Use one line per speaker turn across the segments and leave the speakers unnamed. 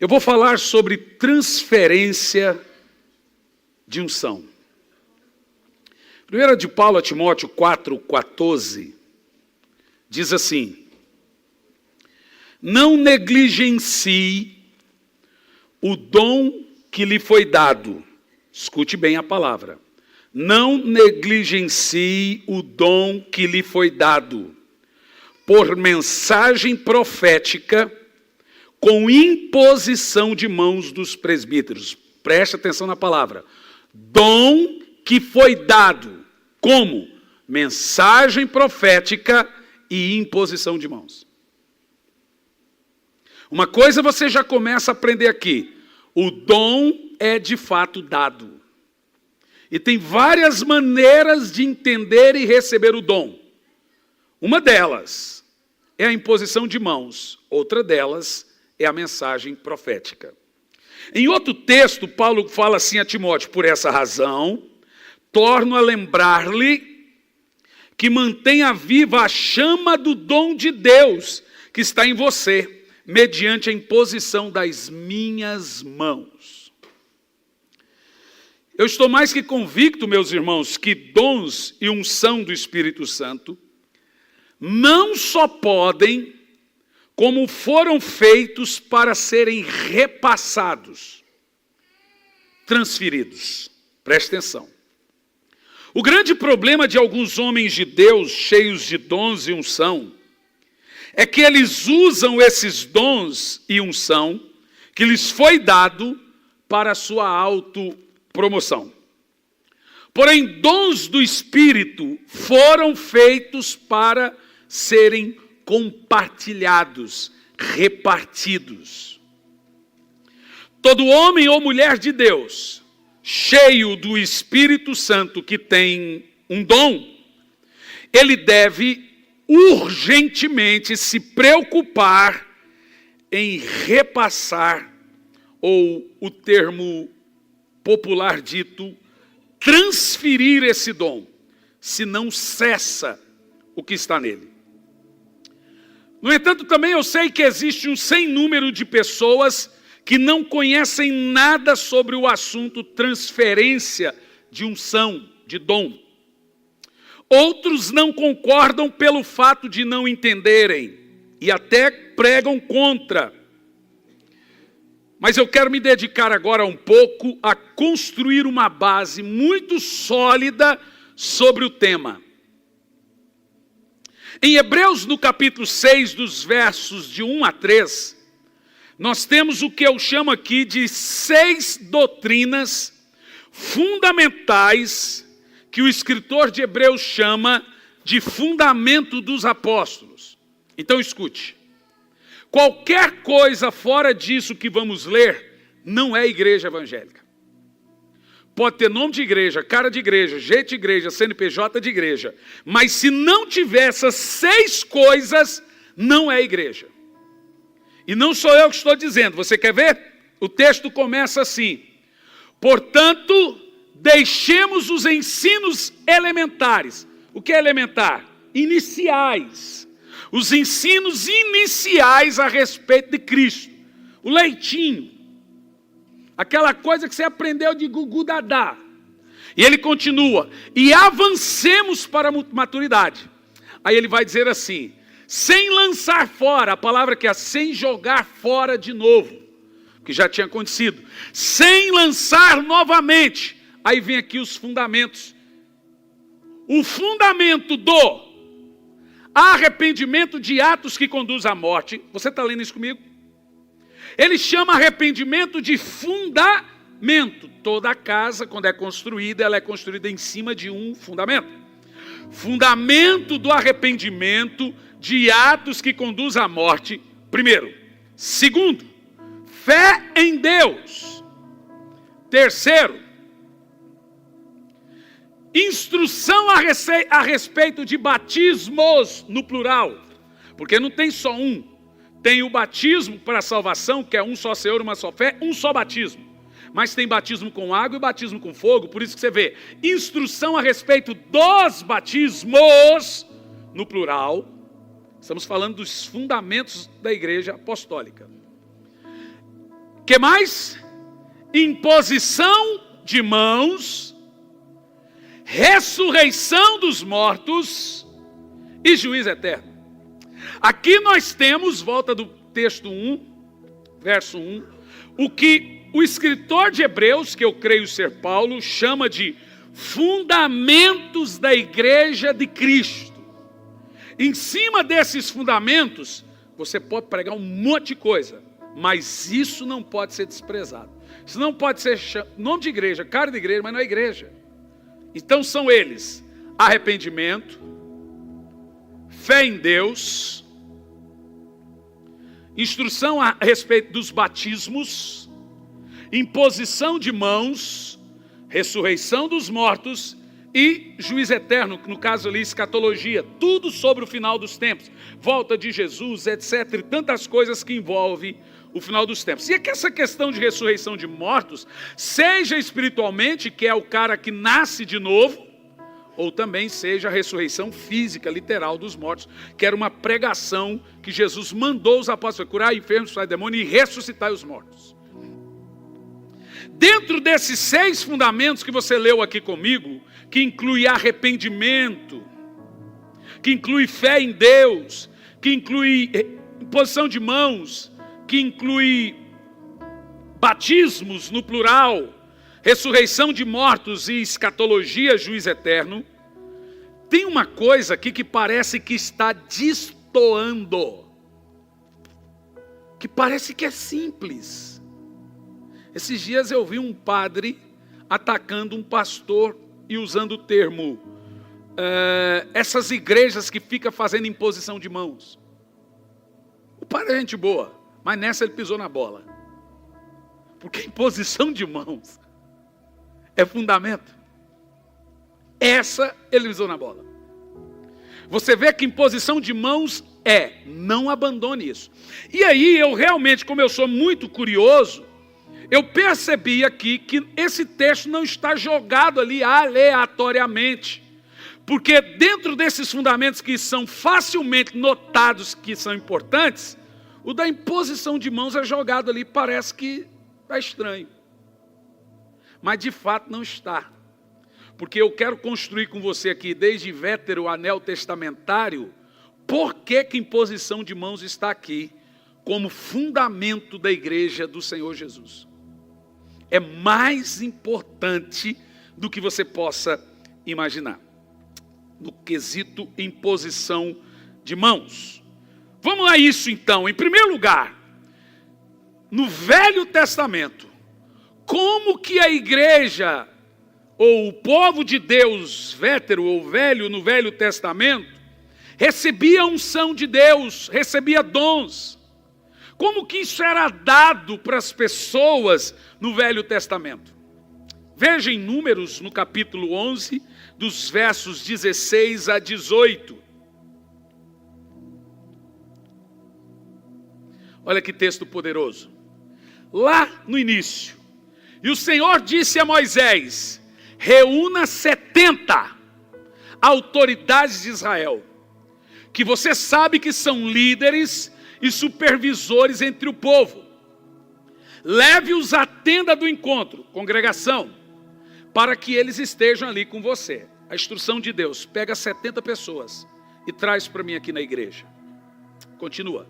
Eu vou falar sobre transferência de unção. 1 de Paulo a Timóteo 4,14 diz assim: não negligencie o dom que lhe foi dado. Escute bem a palavra. Não negligencie o dom que lhe foi dado, por mensagem profética, com imposição de mãos dos presbíteros. Preste atenção na palavra. Dom que foi dado. Como? Mensagem profética e imposição de mãos. Uma coisa você já começa a aprender aqui. O dom é de fato dado. E tem várias maneiras de entender e receber o dom. Uma delas é a imposição de mãos. Outra delas é a mensagem profética. Em outro texto, Paulo fala assim a Timóteo: por essa razão, torno a lembrar-lhe que mantenha viva a chama do dom de Deus que está em você, mediante a imposição das minhas mãos. Eu estou mais que convicto, meus irmãos, que dons e unção do Espírito Santo não só podem, como foram feitos para serem repassados, transferidos. Preste atenção. O grande problema de alguns homens de Deus, cheios de dons e unção, é que eles usam esses dons e unção que lhes foi dado para a sua autopromoção. Porém, dons do Espírito foram feitos para serem compartilhados, repartidos. Todo homem ou mulher de Deus, cheio do Espírito Santo, que tem um dom, ele deve urgentemente se preocupar em repassar, ou o termo popular dito, transferir esse dom, senão cessa o que está nele. No entanto, também eu sei que existe um sem número de pessoas que não conhecem nada sobre o assunto transferência de unção, de dom. Outros não concordam pelo fato de não entenderem e até pregam contra. Mas eu quero me dedicar agora um pouco a construir uma base muito sólida sobre o tema. Em Hebreus, no capítulo 6, dos versos de 1 a 3, nós temos o que eu chamo aqui de 6 doutrinas fundamentais que o escritor de Hebreus chama de fundamento dos apóstolos. Então escute. Qualquer coisa fora disso que vamos ler não é igreja evangélica. Pode ter nome de igreja, cara de igreja, jeito de igreja, CNPJ de igreja. Mas se não tiver essas 6 coisas, não é igreja. E não sou eu que estou dizendo. Você quer ver? O texto começa assim: portanto, deixemos os ensinos elementares. O que é elementar? Iniciais. Os ensinos iniciais a respeito de Cristo. O leitinho. Aquela coisa que você aprendeu de Gugu Dadá. E ele continua: e avancemos para a maturidade. Aí ele vai dizer assim: sem lançar fora, a palavra que é sem jogar fora de novo, que já tinha acontecido. Sem lançar novamente. Aí vem aqui os fundamentos. O fundamento do arrependimento de atos que conduz à morte. Você está lendo isso comigo? Ele chama arrependimento de fundamento. Toda casa, quando é construída, ela é construída em cima de um fundamento. Fundamento do arrependimento de atos que conduz à morte, primeiro. Segundo, fé em Deus. Terceiro, instrução a respeito de batismos, no plural. Porque não tem só um. Tem o batismo para a salvação, que é um só Senhor, uma só fé, um só batismo. Mas tem batismo com água e batismo com fogo, por isso que você vê instrução a respeito dos batismos, no plural. Estamos falando dos fundamentos da igreja apostólica. Que mais? Imposição de mãos, ressurreição dos mortos e juízo eterno. Aqui nós temos, volta do texto 1, verso 1, o que o escritor de Hebreus, que eu creio ser Paulo, chama de fundamentos da igreja de Cristo. Em cima desses fundamentos, você pode pregar um monte de coisa, mas isso não pode ser desprezado. Isso não pode ser nome de igreja, cara de igreja, mas não é igreja. Então são eles: arrependimento, fé em Deus, instrução a respeito dos batismos, imposição de mãos, ressurreição dos mortos e juízo eterno, no caso ali, escatologia, tudo sobre o final dos tempos, volta de Jesus, etc. E tantas coisas que envolvem o final dos tempos. E é que essa questão de ressurreição de mortos, seja espiritualmente, que é o cara que nasce de novo, ou também seja a ressurreição física, literal dos mortos, que era uma pregação que Jesus mandou os apóstolos curar enfermos, expulsar demônio e ressuscitar os mortos. Dentro desses 6 fundamentos que você leu aqui comigo, que inclui arrependimento, que inclui fé em Deus, que inclui imposição de mãos, que inclui batismos no plural, ressurreição de mortos e escatologia, juízo eterno, tem uma coisa aqui que parece que está destoando, que parece que é simples. Esses dias eu vi um padre atacando um pastor e usando o termo, essas igrejas que ficam fazendo imposição de mãos. O padre é gente boa, mas nessa ele pisou na bola. Porque imposição de mãos é fundamento. Essa ele pisou na bola. Você vê que imposição de mãos não abandone isso. E aí eu realmente, como eu sou muito curioso, eu percebi aqui que esse texto não está jogado ali aleatoriamente. Porque dentro desses fundamentos que são facilmente notados que são importantes, o da imposição de mãos é jogado ali, parece que está estranho. Mas de fato não está. Porque eu quero construir com você aqui, desde Vétero, o anel testamentário, por que imposição de mãos está aqui como fundamento da igreja do Senhor Jesus. É mais importante do que você possa imaginar, no quesito imposição de mãos. Vamos a isso então. Em primeiro lugar, no Velho Testamento, como que a igreja, ou o povo de Deus, Vétero ou velho, no Velho Testamento, recebia a unção de Deus, recebia dons. Como que isso era dado para as pessoas no Velho Testamento? Veja em Números, no capítulo 11, dos versos 16 a 18. Olha que texto poderoso. Lá no início, e o Senhor disse a Moisés: reúna 70 autoridades de Israel, que você sabe que são líderes e supervisores entre o povo. Leve-os à tenda do encontro, congregação, para que eles estejam ali com você. A instrução de Deus: pega 70 pessoas e traz para mim aqui na igreja. Continua.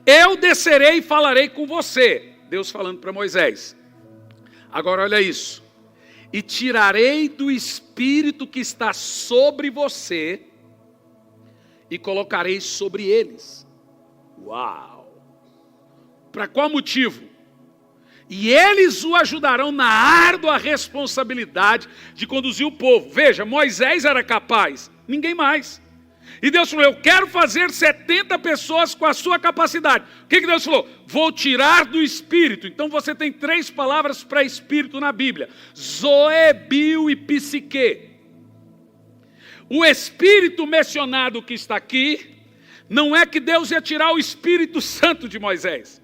Eu descerei e falarei com você. Deus falando para Moisés. Agora olha isso. E tirarei do espírito que está sobre você e colocarei sobre eles. Uau! Para qual motivo? E eles o ajudarão na árdua responsabilidade de conduzir o povo. Veja, Moisés era capaz, ninguém mais. E Deus falou: eu quero fazer 70 pessoas com a sua capacidade. O que Deus falou? Vou tirar do espírito. Então você tem 3 palavras para espírito na Bíblia: zoe, bio e psique. O espírito mencionado que está aqui, não é que Deus ia tirar o Espírito Santo de Moisés.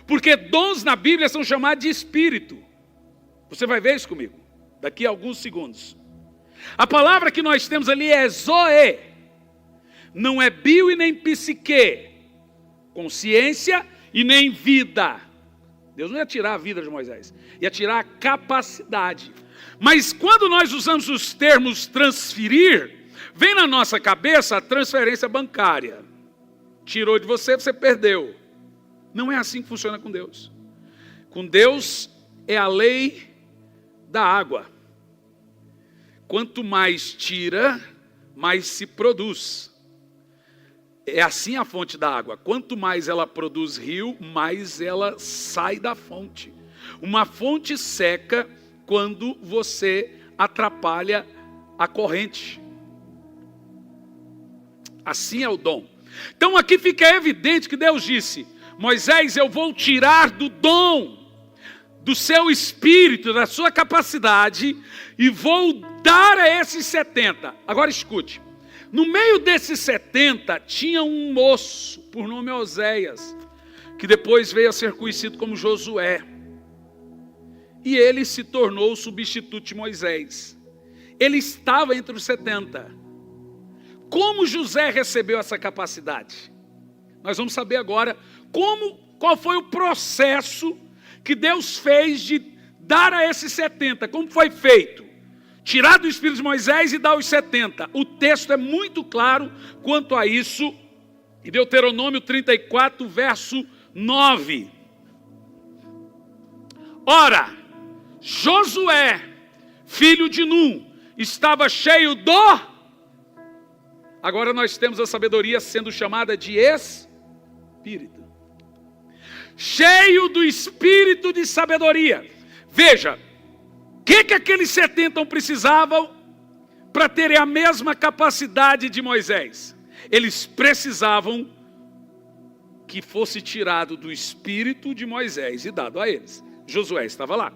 Porque dons na Bíblia são chamados de espírito. Você vai ver isso comigo, daqui a alguns segundos. A palavra que nós temos ali é zoe. Não é bio e nem psique. Consciência e nem vida. Deus não ia tirar a vida de Moisés, ia tirar a capacidade. Mas quando nós usamos os termos transferir, vem na nossa cabeça a transferência bancária. Tirou de você, você perdeu. Não é assim que funciona com Deus. Com Deus é a lei da água. Quanto mais tira, mais se produz. É assim a fonte da água. Quanto mais ela produz rio, mais ela sai da fonte. Uma fonte seca quando você atrapalha a corrente. Assim é o dom. Então aqui fica evidente que Deus disse: Moisés, eu vou tirar do dom, do seu espírito, da sua capacidade, e vou dar a esses 70. Agora escute, no meio desses 70 tinha um moço, por nome Oséias, que depois veio a ser conhecido como Josué. E ele se tornou o substituto de Moisés. Ele estava entre os 70. Como José recebeu essa capacidade? Nós vamos saber agora qual foi o processo que Deus fez de dar a esses 70. Como foi feito? Tirar do espírito de Moisés e dar aos 70. O texto é muito claro quanto a isso. Em Deuteronômio 34, verso 9. Ora, Josué, filho de Num, estava cheio do... Agora nós temos a sabedoria sendo chamada de Espírito. Cheio do Espírito de sabedoria. Veja, o que aqueles 70 precisavam para terem a mesma capacidade de Moisés? Eles precisavam que fosse tirado do Espírito de Moisés e dado a eles. Josué estava lá.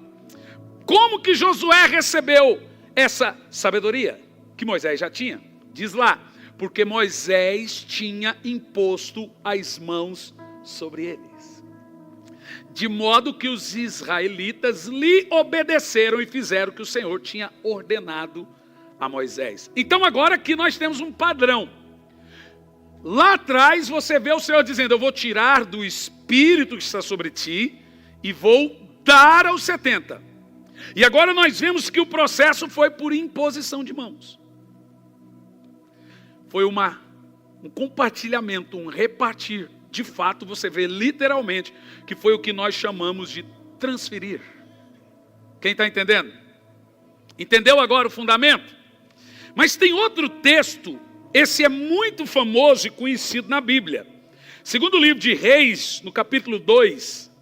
Como que Josué recebeu essa sabedoria que Moisés já tinha? Diz lá, porque Moisés tinha imposto as mãos sobre eles. De modo que os israelitas lhe obedeceram e fizeram o que o Senhor tinha ordenado a Moisés. Então agora aqui nós temos um padrão. Lá atrás você vê o Senhor dizendo: eu vou tirar do Espírito que está sobre ti e vou dar aos 70. E agora nós vemos que o processo foi por imposição de mãos. Foi um compartilhamento, um repartir. De fato, você vê literalmente que foi o que nós chamamos de transferir. Quem está entendendo? Entendeu agora o fundamento? Mas tem outro texto, esse é muito famoso e conhecido na Bíblia. Segundo o livro de Reis, no capítulo 2,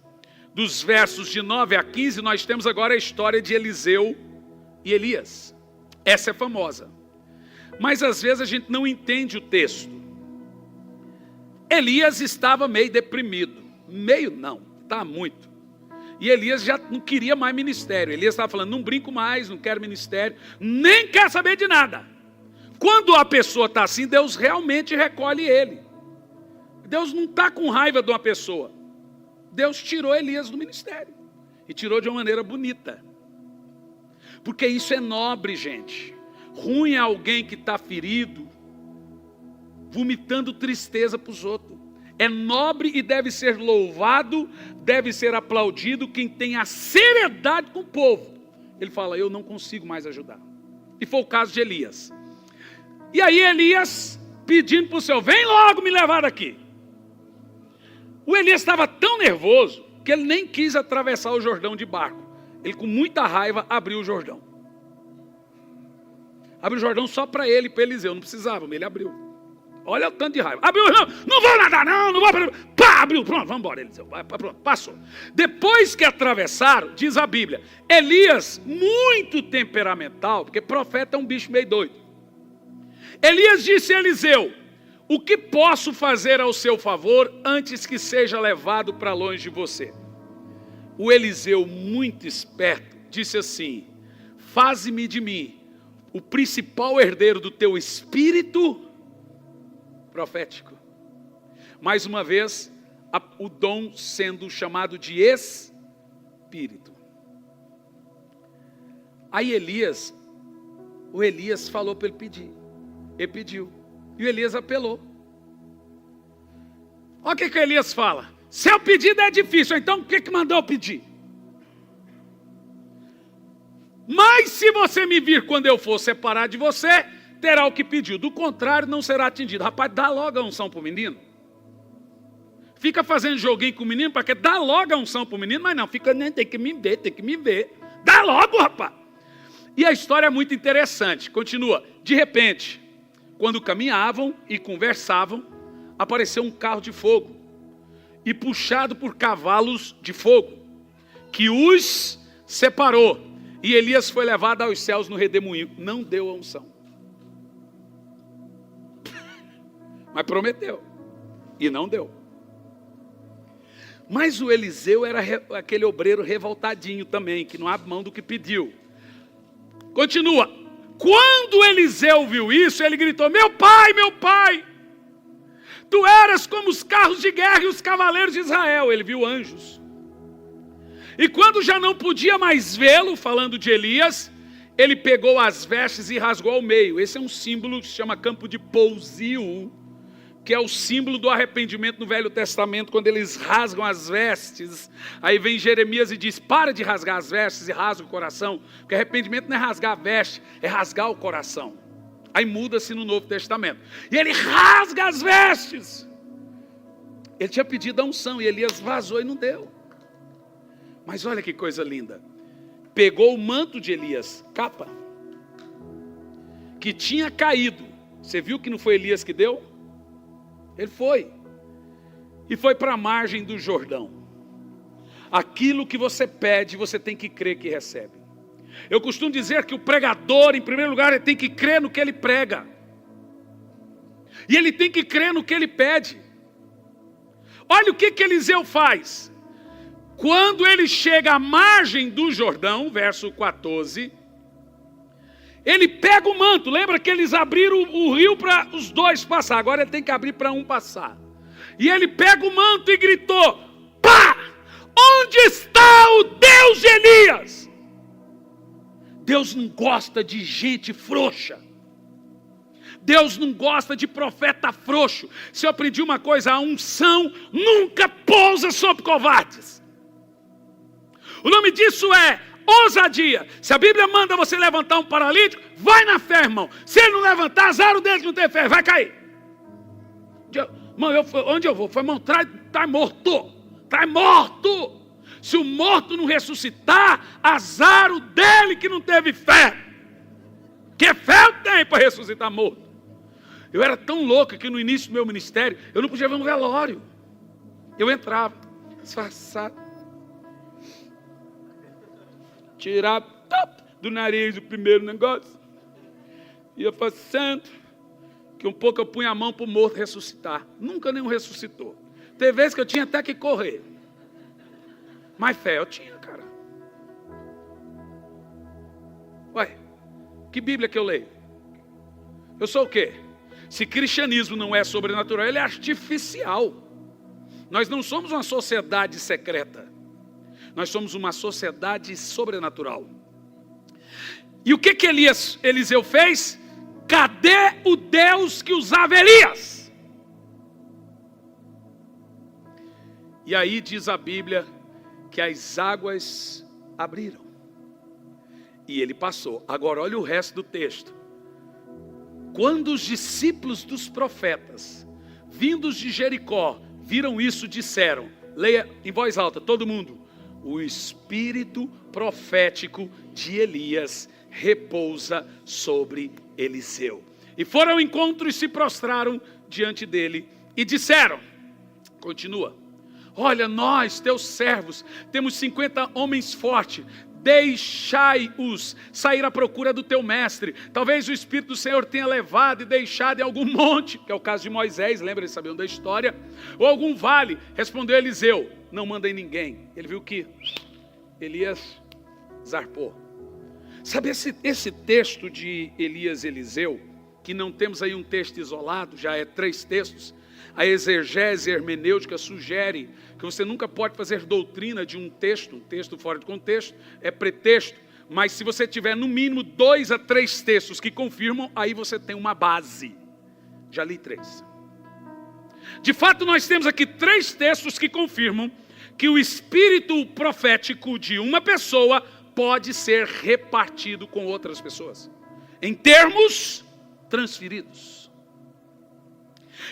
dos versos de 9 a 15, nós temos agora a história de Eliseu e Elias. Essa é famosa. Mas às vezes a gente não entende o texto. Elias estava meio deprimido. Meio não, estava muito. E Elias já não queria mais ministério. Elias estava falando: não brinco mais, não quero ministério, nem quero saber de nada. Quando a pessoa está assim, Deus realmente recolhe ele. Deus não está com raiva de uma pessoa. Deus tirou Elias do ministério. E tirou de uma maneira bonita. Porque isso é nobre, gente. Ruim é alguém que está ferido, vomitando tristeza para os outros. É nobre e deve ser louvado, deve ser aplaudido quem tem a seriedade com o povo. Ele fala: eu não consigo mais ajudar. E foi o caso de Elias. E aí Elias pedindo para o Senhor: vem logo me levar daqui. O Elias estava tão nervoso que ele nem quis atravessar o Jordão de barco. Ele, com muita raiva, abriu o Jordão. Abriu o Jordão só para ele e para Eliseu. Não precisava, mas ele abriu. Olha o tanto de raiva. Abriu, não vou nadar não vou. Pá, abriu, pronto, vamos embora, Eliseu. Pronto, passou. Depois que atravessaram, diz a Bíblia, Elias, muito temperamental, porque profeta é um bicho meio doido. Elias disse a Eliseu: o que posso fazer ao seu favor antes que seja levado para longe de você? O Eliseu, muito esperto, disse assim: faze-me de mim o principal herdeiro do teu espírito profético. Mais uma vez, o dom sendo chamado de espírito. Aí o Elias falou para ele pedir. Ele pediu. E o Elias apelou. Olha o que Elias fala: Seu pedido é difícil, então o que mandou eu pedir? Mas se você me vir quando eu for separar de você, terá o que pediu. Do contrário, não será atingido. Rapaz, dá logo a unção para o menino. Fica fazendo joguinho com o menino, para que dá logo a unção para o menino, mas não, fica, nem tem que me ver. Dá logo, rapaz. E a história é muito interessante. Continua. De repente, quando caminhavam e conversavam, apareceu um carro de fogo e puxado por cavalos de fogo, que os separou. E Elias foi levado aos céus no redemoinho. Não deu a unção. Mas prometeu. E não deu. Mas o Eliseu era aquele obreiro revoltadinho também, que não abre mão do que pediu. Continua. Quando Eliseu viu isso, ele gritou: meu pai, tu eras como os carros de guerra e os cavaleiros de Israel. Ele viu anjos. E quando já não podia mais vê-lo, falando de Elias, ele pegou as vestes e rasgou ao meio. Esse é um símbolo que se chama campo de pousio, que é o símbolo do arrependimento no Velho Testamento, quando eles rasgam as vestes. Aí vem Jeremias e diz: para de rasgar as vestes e rasga o coração, porque arrependimento não é rasgar a veste, é rasgar o coração. Aí muda-se no Novo Testamento. E ele rasga as vestes. Ele tinha pedido a unção e Elias vazou e não deu. Mas olha que coisa linda. Pegou o manto de Elias, capa, que tinha caído. Você viu que não foi Elias que deu? Ele foi. E foi para a margem do Jordão. Aquilo que você pede, você tem que crer que recebe. Eu costumo dizer que o pregador, em primeiro lugar, ele tem que crer no que ele prega. E ele tem que crer no que ele pede. Olha o que Eliseu faz. Quando ele chega à margem do Jordão, verso 14, ele pega o manto. Lembra que eles abriram o rio para os dois passar. Agora ele tem que abrir para um passar. E ele pega o manto e gritou: pá! Onde está o Deus de Elias? Deus não gosta de gente frouxa. Deus não gosta de profeta frouxo. Se eu aprendi uma coisa, a unção nunca pousa sobre covardes. O nome disso é ousadia. Se a Bíblia manda você levantar um paralítico, vai na fé, irmão. Se ele não levantar, azar o dele que não tem fé, vai cair. Onde eu vou? Foi, irmão, tá morto. Tá morto. Se o morto não ressuscitar, azar o dele que não teve fé. Que fé eu tenho para ressuscitar morto? Eu era tão louco que no início do meu ministério, eu não podia ver um velório. Eu entrava, disfarçado. Tirava do nariz o primeiro negócio. Ia fazendo, que um pouco eu punha a mão para o morto ressuscitar. Nunca nenhum ressuscitou. Teve vezes que eu tinha até que correr. Mas fé eu tinha, cara. Ué, que Bíblia que eu leio? Eu sou o quê? Se cristianismo não é sobrenatural, ele é artificial. Nós não somos uma sociedade secreta. Nós somos uma sociedade sobrenatural. E o que Eliseu fez? Cadê o Deus que usava Elias? E aí diz a Bíblia que as águas abriram. E ele passou. Agora olha o resto do texto. Quando os discípulos dos profetas, vindos de Jericó, viram isso, disseram, leia em voz alta, todo mundo: o espírito profético de Elias repousa sobre Eliseu. E foram ao encontro e se prostraram diante dele e disseram, continua: olha, nós, teus servos, temos 50 homens fortes, deixai-os sair à procura do teu mestre. Talvez o Espírito do Senhor tenha levado e deixado em algum monte, que é o caso de Moisés, lembra, eles sabiam da história, ou algum vale. Respondeu Eliseu: não mandem ninguém. Ele viu que Elias zarpou. Sabe esse texto de Elias e Eliseu, que não temos aí um texto isolado, já é 3 textos, a exegese hermenêutica sugere que você nunca pode fazer doutrina de um texto fora de contexto, é pretexto, mas se você tiver no mínimo 2 a 3 textos que confirmam, aí você tem uma base. Já li 3. De fato, nós temos aqui 3 textos que confirmam que o espírito profético de uma pessoa pode ser repartido com outras pessoas, em termos transferidos.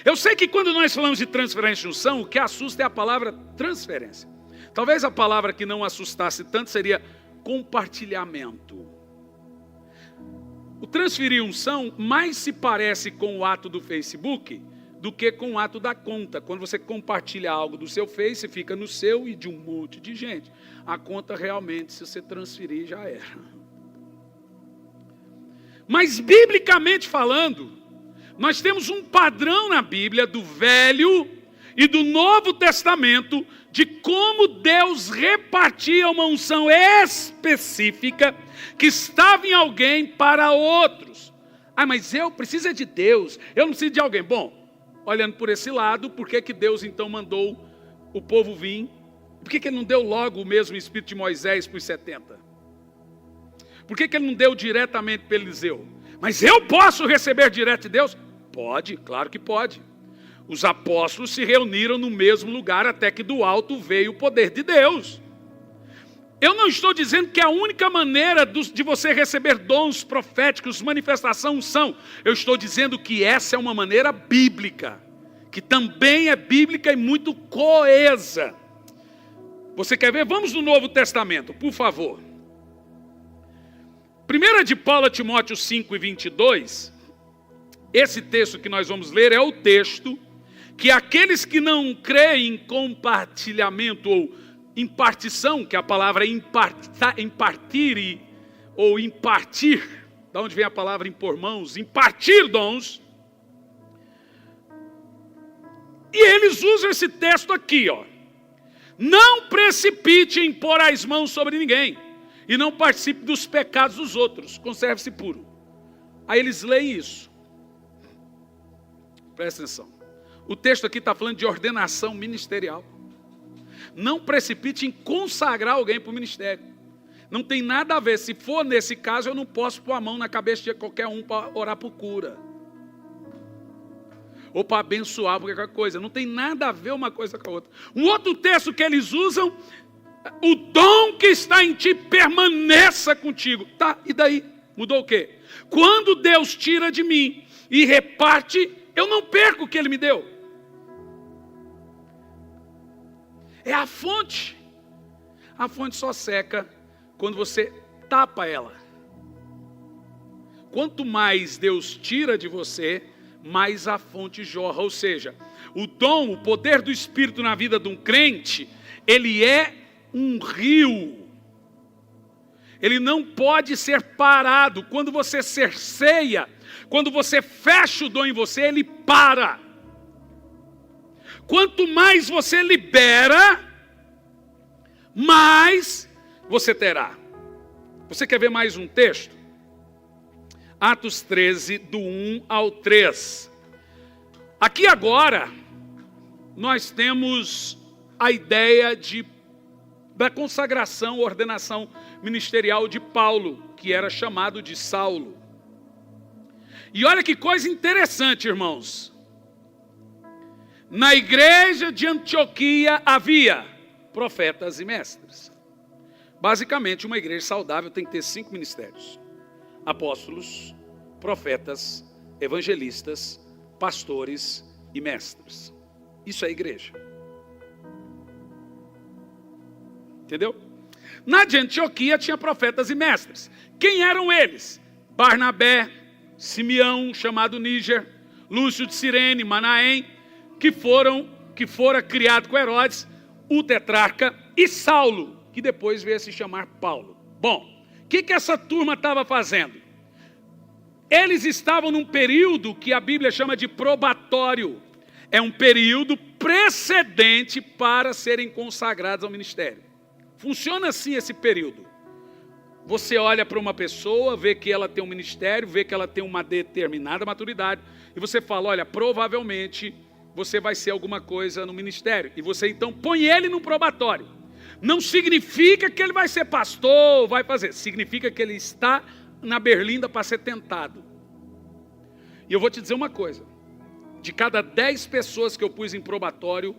Eu sei que quando nós falamos de transferência de unção, o que assusta é a palavra transferência. Talvez a palavra que não assustasse tanto seria compartilhamento. O transferir unção mais se parece com o ato do Facebook do que com o ato da conta. Quando você compartilha algo do seu Face, fica no seu e de um monte de gente. A conta realmente, se você transferir, já era. Mas biblicamente falando, nós temos um padrão na Bíblia do Velho e do Novo Testamento de como Deus repartia uma unção específica que estava em alguém para outros. Ah, mas eu preciso de Deus, eu não preciso de alguém. Bom, olhando por esse lado, por que Deus então mandou o povo vir? Por que Ele não deu logo o mesmo Espírito de Moisés para os 70? Por que Ele não deu diretamente para Eliseu? Mas eu posso receber direto de Deus? Pode, claro que pode. Os apóstolos se reuniram no mesmo lugar até que do alto veio o poder de Deus. Eu não estou dizendo que a única maneira de você receber dons proféticos, manifestação, unção. Eu estou dizendo que essa é uma maneira bíblica, que também é bíblica e muito coesa. Você quer ver? Vamos no Novo Testamento, por favor. 1 de Paulo a Timóteo 5:22, esse texto que nós vamos ler é o texto que aqueles que não creem em compartilhamento ou impartição, que é a palavra impartir ou impartir, da onde vem a palavra impor mãos, impartir dons. E eles usam esse texto aqui, ó. Não precipite em pôr as mãos sobre ninguém, e não participe dos pecados dos outros, conserve-se puro. Aí eles leem isso. Presta atenção. O texto aqui está falando de ordenação ministerial. Não precipite em consagrar alguém para o ministério. Não tem nada a ver. Se for nesse caso, eu não posso pôr a mão na cabeça de qualquer um para orar por cura. Ou para abençoar qualquer coisa. Não tem nada a ver uma coisa com a outra. Um outro texto que eles usam, o dom que está em ti permaneça contigo. Tá, e daí? Mudou o quê? Quando Deus tira de mim e reparte, eu não perco o que Ele me deu. É a fonte. A fonte só seca quando você tapa ela. Quanto mais Deus tira de você, mais a fonte jorra. Ou seja, o dom, o poder do Espírito na vida de um crente, ele é um rio. Ele não pode ser parado. Quando você cerceia, quando você fecha o dom em você, ele para. Quanto mais você libera, mais você terá. Você quer ver mais um texto? Atos 13, do 1 ao 3. Aqui agora, nós temos a ideia da consagração, ordenação ministerial de Paulo, que era chamado de Saulo. E olha que coisa interessante, irmãos. Na igreja de Antioquia havia profetas e mestres. Basicamente, uma igreja saudável tem que ter 5 ministérios: apóstolos, profetas, evangelistas, pastores e mestres. Isso é igreja. Entendeu? Na de Antioquia tinha profetas e mestres. Quem eram eles? Barnabé, Simeão, chamado Níger, Lúcio de Cirene, Manaém, que fora criado com Herodes, o tetrarca, e Saulo, que depois veio a se chamar Paulo. Bom, o que essa turma estava fazendo? Eles estavam num período que a Bíblia chama de probatório. É um período precedente para serem consagrados ao ministério. Funciona assim esse período. Você olha para uma pessoa, vê que ela tem um ministério, vê que ela tem uma determinada maturidade, e você fala, olha, provavelmente você vai ser alguma coisa no ministério. E você então põe ele no probatório. Não significa que ele vai ser pastor, vai fazer. Significa que ele está na berlinda para ser tentado. E eu vou te dizer uma coisa. de cada 10 pessoas que eu pus em probatório,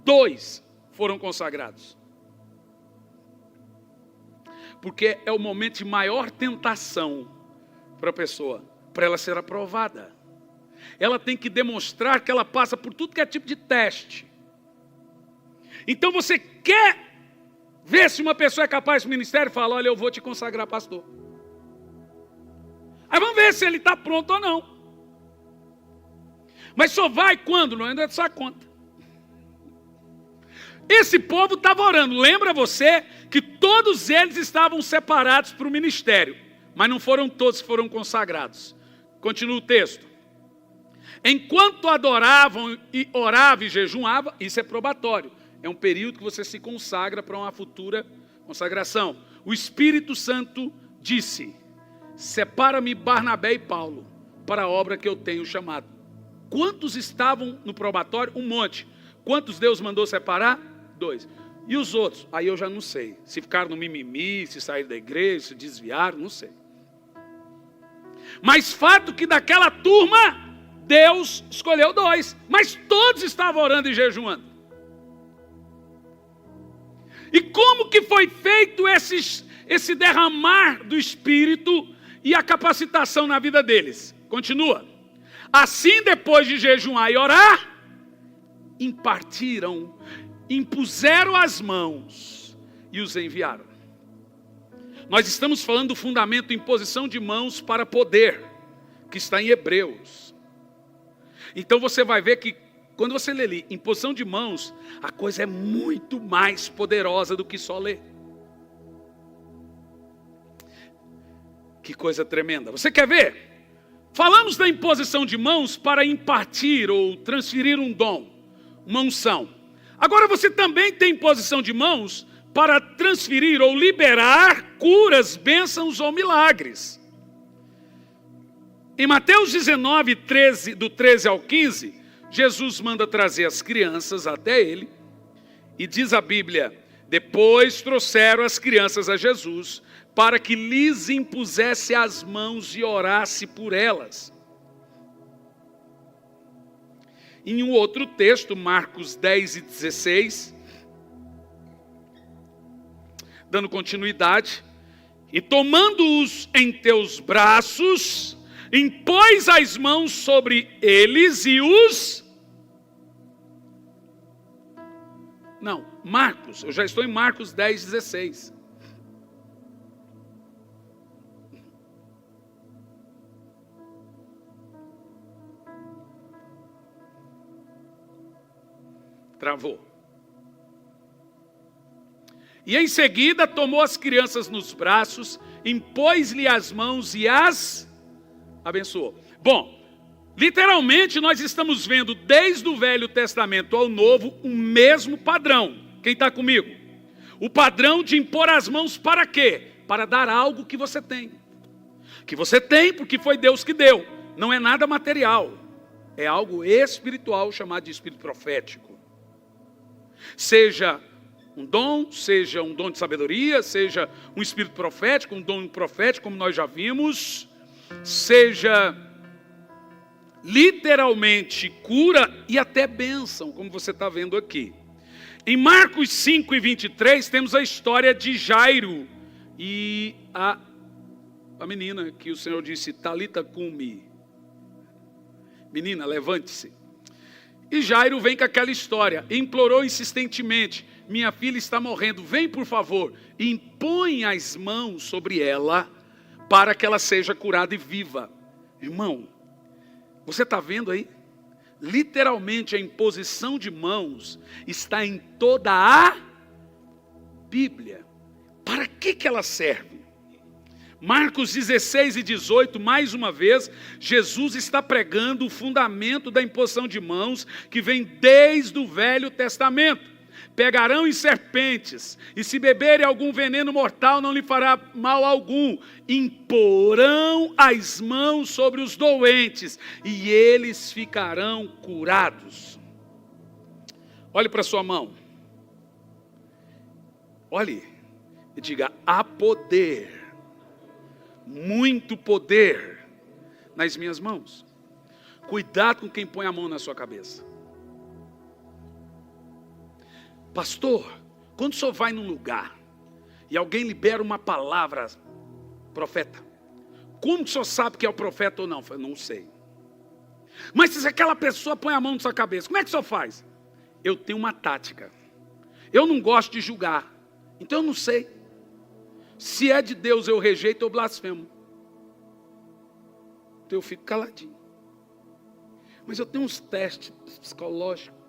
2 foram consagrados. Porque é o momento de maior tentação para a pessoa, para ela ser aprovada. Ela tem que demonstrar que ela passa por tudo que é tipo de teste. Então você quer ver se uma pessoa é capaz do ministério? Fala, olha, eu vou te consagrar pastor. Aí vamos ver se ele está pronto ou não. Mas só vai quando? Não é da sua conta. Esse povo estava orando. Lembra você que todos eles estavam separados para o ministério. Mas não foram todos que foram consagrados. Continua o texto. Enquanto adoravam e oravam e jejuavam, isso é probatório. É um período que você se consagra para uma futura consagração. O Espírito Santo disse, separa-me Barnabé e Paulo para a obra que eu tenho chamado. Quantos estavam no probatório? Um monte. Quantos Deus mandou separar? 2. E os outros? Aí eu já não sei. Se ficaram no mimimi, se saíram da igreja, se desviaram, não sei. Mas fato que daquela turma, Deus escolheu 2. Mas todos estavam orando e jejuando. E como que foi feito esse derramar do Espírito e a capacitação na vida deles? Continua. Assim, depois de jejuar e orar, impuseram as mãos e os enviaram. Nós estamos falando do fundamento imposição de mãos para poder, que está em Hebreus. Então você vai ver que quando você lê ali, imposição de mãos, a coisa é muito mais poderosa do que só ler. Que coisa tremenda. Você quer ver? Falamos da imposição de mãos para impartir ou transferir um dom, uma unção. Agora você também tem imposição de mãos para transferir ou liberar curas, bênçãos ou milagres. Em Mateus 19, do 13 ao 15, Jesus manda trazer as crianças até ele, e diz a Bíblia, depois trouxeram as crianças a Jesus, para que lhes impusesse as mãos e orasse por elas. Em um outro texto, Marcos 10 e 16, dando continuidade, e tomando-os em teus braços, impôs as mãos sobre eles e os... Não, Marcos, eu já estou em Marcos 10, 16. Travou. E em seguida tomou as crianças nos braços, impôs-lhe as mãos e as abençoou. Bom, literalmente nós estamos vendo desde o Velho Testamento ao Novo o mesmo padrão. Quem está comigo? O padrão de impor as mãos para quê? Para dar algo que você tem. Que você tem porque foi Deus que deu. Não é nada material. É algo espiritual chamado de espírito profético. Seja um dom de sabedoria, seja um espírito profético, um dom profético, como nós já vimos, seja literalmente cura e até bênção, como você está vendo aqui. Em Marcos 5 e 23, temos a história de Jairo e a menina que o Senhor disse, Talita cumi. Menina, levante-se. E Jairo vem com aquela história, implorou insistentemente, minha filha está morrendo, vem por favor, e impõe as mãos sobre ela, para que ela seja curada e viva. Irmão, você está vendo aí? Literalmente a imposição de mãos está em toda a Bíblia. Para que ela serve? Marcos 16 e 18, mais uma vez, Jesus está pregando o fundamento da imposição de mãos que vem desde o Velho Testamento. Pegarão em serpentes, e se beberem algum veneno mortal não lhe fará mal algum. Imporão as mãos sobre os doentes, e eles ficarão curados. Olhe para sua mão. Olhe e diga, há poder, muito poder nas minhas mãos. Cuidado com quem põe a mão na sua cabeça. Pastor, quando o senhor vai num lugar e alguém libera uma palavra, profeta, como o senhor sabe que é o profeta ou não? Eu falei, não sei. Mas se aquela pessoa põe a mão na sua cabeça, como é que o senhor faz? Eu tenho uma tática. Eu não gosto de julgar, então eu não sei. Se é de Deus eu rejeito ou blasfemo. Então eu fico caladinho. Mas eu tenho uns testes psicológicos.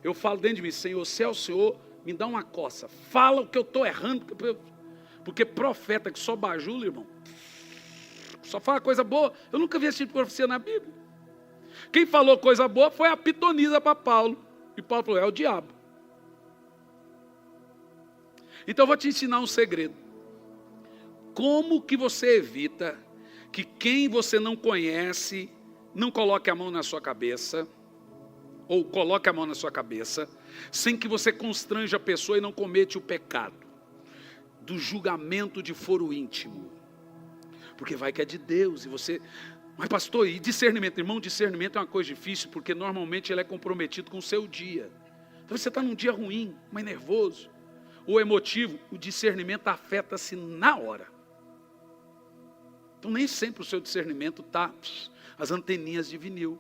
Eu falo dentro de mim, Senhor, se é o Senhor, me dá uma coça. Fala o que eu estou errando. Porque profeta que só bajula, irmão, só fala coisa boa. Eu nunca vi esse tipo de profecia na Bíblia. Quem falou coisa boa foi a pitonisa para Paulo. E Paulo falou, é o diabo. Então eu vou te ensinar um segredo. Como que você evita que quem você não conhece não coloque a mão na sua cabeça, ou coloque a mão na sua cabeça, sem que você constranja a pessoa e não comete o pecado do julgamento de foro íntimo? Porque vai que é de Deus e você... Mas pastor, e discernimento? Irmão, discernimento é uma coisa difícil, porque normalmente ele é comprometido com o seu dia. Então você está num dia ruim, mais nervoso, ou emotivo, o discernimento afeta-se na hora. Então nem sempre o seu discernimento está as anteninhas de vinil.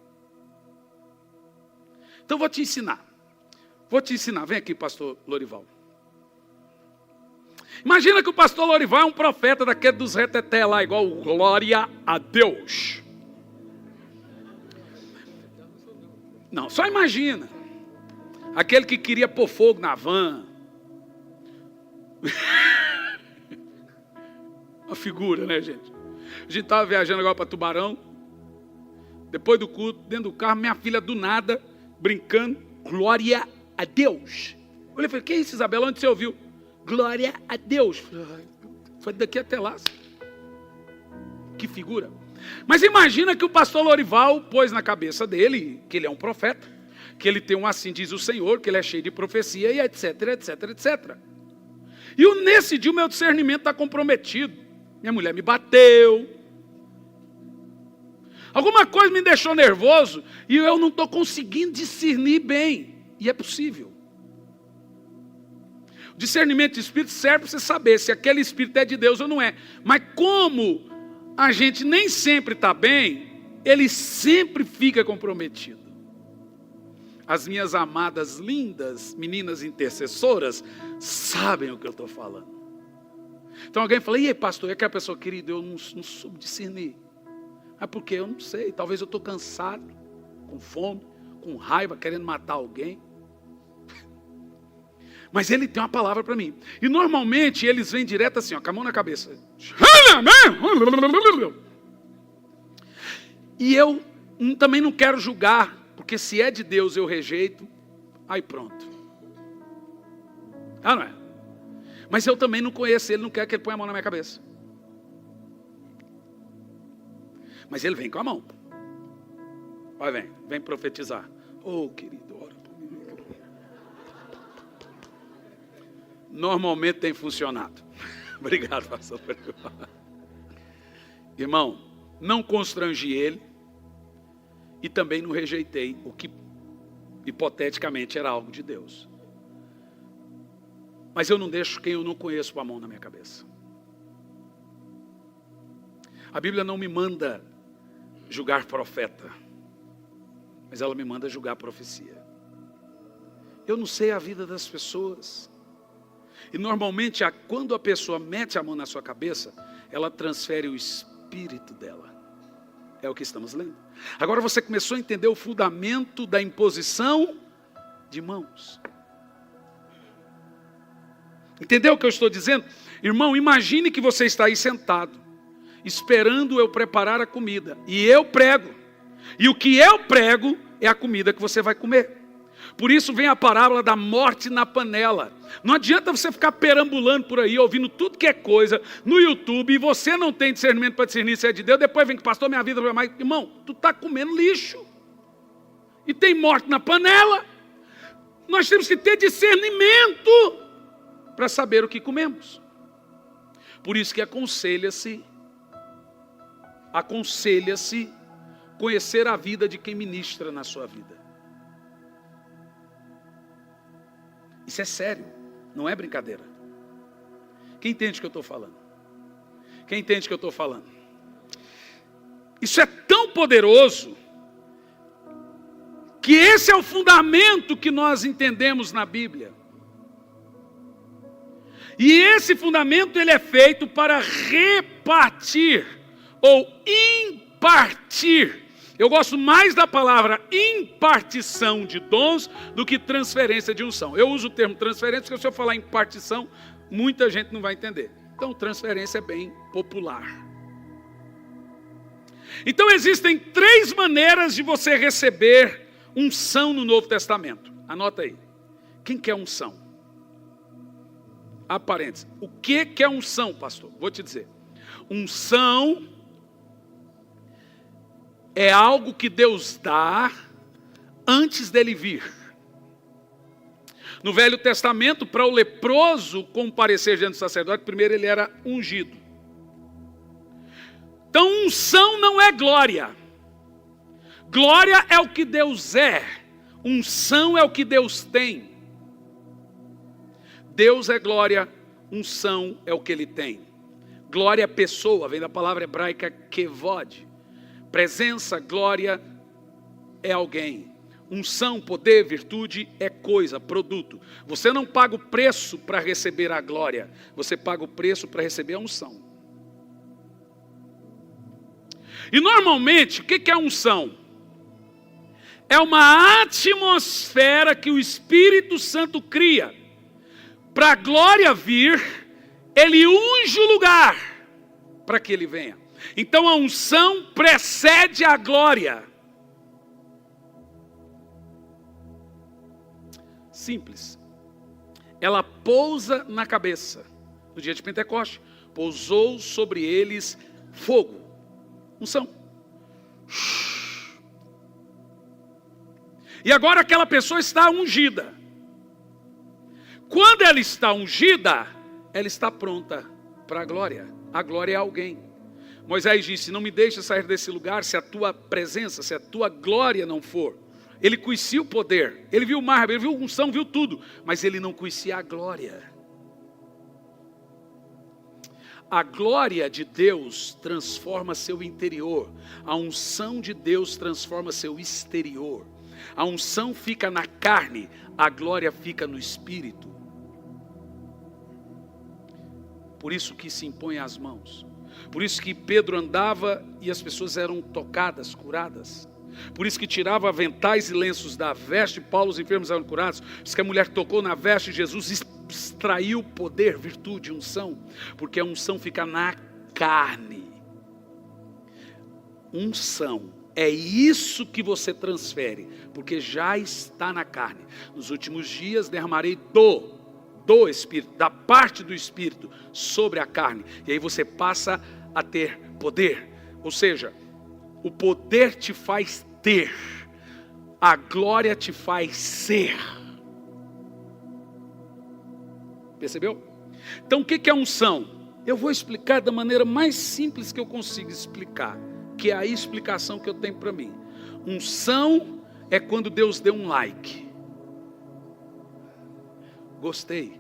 Então vou te ensinar. Vem aqui, pastor Lorival. Imagina que o pastor Lorival é um profeta daquele dos reteté lá, igual glória a Deus. Não, só imagina. Aquele que queria pôr fogo na van. Uma figura, né, gente? A gente estava viajando agora para Tubarão. Depois do culto, dentro do carro, minha filha do nada, brincando, glória a Deus. Eu falei, que é isso, Isabela? Onde você ouviu? Glória a Deus. Foi daqui até lá. Que figura. Mas imagina que o pastor Lorival pôs na cabeça dele que ele é um profeta, que ele tem um assim diz o Senhor, que ele é cheio de profecia e etc, etc, etc. E nesse dia o meu discernimento está comprometido. Minha mulher me bateu. Alguma coisa me deixou nervoso e eu não estou conseguindo discernir bem. E é possível. O discernimento de espírito serve para você saber se aquele espírito é de Deus ou não é. Mas como a gente nem sempre está bem, ele sempre fica comprometido. As minhas amadas, lindas meninas intercessoras sabem o que eu estou falando. Então alguém fala, e aí pastor, é que a pessoa, querido, eu não soube discernir. É porque eu não sei, talvez eu estou cansado, com fome, com raiva, querendo matar alguém. Mas ele tem uma palavra para mim. E normalmente eles vêm direto assim, ó, com a mão na cabeça. E eu também não quero julgar, porque se é de Deus eu rejeito, aí pronto. Ah, não é? Mas eu também não conheço ele, não quero que ele ponha a mão na minha cabeça. Mas ele vem com a mão. Olha, vem profetizar. Oh, querido, ora por mim. Normalmente tem funcionado. Obrigado, pastor. Irmão, não constrangi ele e também não rejeitei o que hipoteticamente era algo de Deus. Mas eu não deixo quem eu não conheço com a mão na minha cabeça. A Bíblia não me manda julgar profeta, mas ela me manda julgar profecia. Eu não sei a vida das pessoas. E normalmente, quando a pessoa mete a mão na sua cabeça, ela transfere o espírito dela. É o que estamos lendo. Agora você começou a entender o fundamento da imposição de mãos. Entendeu o que eu estou dizendo? Irmão, imagine que você está aí sentado, esperando eu preparar a comida. E eu prego. E o que eu prego é a comida que você vai comer. Por isso vem a parábola da morte na panela. Não adianta você ficar perambulando por aí, ouvindo tudo que é coisa no YouTube, e você não tem discernimento para discernir se é de Deus, depois vem que pastor, minha vida vai mais. Irmão, tu está comendo lixo. E tem morte na panela. Nós temos que ter discernimento para saber o que comemos. Por isso que aconselha-se conhecer a vida de quem ministra na sua vida. Isso é sério, não é brincadeira. Quem entende o que eu estou falando? Quem entende o que eu estou falando? Isso é tão poderoso, que esse é o fundamento que nós entendemos na Bíblia. E esse fundamento ele é feito para repartir ou impartir. Eu gosto mais da palavra impartição de dons do que transferência de unção. Eu uso o termo transferência porque se eu falar impartição, muita gente não vai entender. Então transferência é bem popular. Então existem 3 maneiras de você receber unção no Novo Testamento. Anota aí. Quem quer unção? Parênteses. O que é unção, pastor? Vou te dizer. Unção é algo que Deus dá antes dele vir. No Velho Testamento, para o leproso comparecer diante do sacerdote, primeiro ele era ungido. Então unção não é glória. Glória é o que Deus é. Unção é o que Deus tem. Deus é glória, unção é o que Ele tem. Glória é pessoa, vem da palavra hebraica kevod. Presença, glória é alguém. Unção, poder, virtude é coisa, produto. Você não paga o preço para receber a glória. Você paga o preço para receber a unção. E normalmente, o que é unção? É uma atmosfera que o Espírito Santo cria. Para a glória vir, ele unge o lugar para que ele venha. Então a unção precede a glória. Simples. Ela pousa na cabeça. No dia de Pentecostes, pousou sobre eles fogo. Unção. E agora aquela pessoa está ungida. Quando ela está ungida, ela está pronta para a glória. A glória é alguém. Moisés disse, não me deixe sair desse lugar se a tua presença, se a tua glória não for. Ele conhecia o poder, ele viu o mar, ele viu a unção, viu tudo, mas ele não conhecia a glória. A glória de Deus transforma seu interior. A unção de Deus transforma seu exterior. A unção fica na carne, a glória fica no espírito. Por isso que se impõe as mãos. Por isso que Pedro andava e as pessoas eram tocadas, curadas. Por isso que tirava aventais e lenços da veste, Paulo, os enfermos eram curados. Por isso que a mulher tocou na veste de Jesus, extraiu poder, virtude, unção. Porque a unção fica na carne. Unção. É isso que você transfere, porque já está na carne. Nos últimos dias derramarei do Espírito, da parte do Espírito, sobre a carne. E aí você passa a ter poder. Ou seja, o poder te faz ter, a glória te faz ser. Percebeu? Então o que é unção? Eu vou explicar da maneira mais simples que eu consigo explicar, que é a explicação que eu tenho para mim. Unção é quando Deus deu um like. Gostei,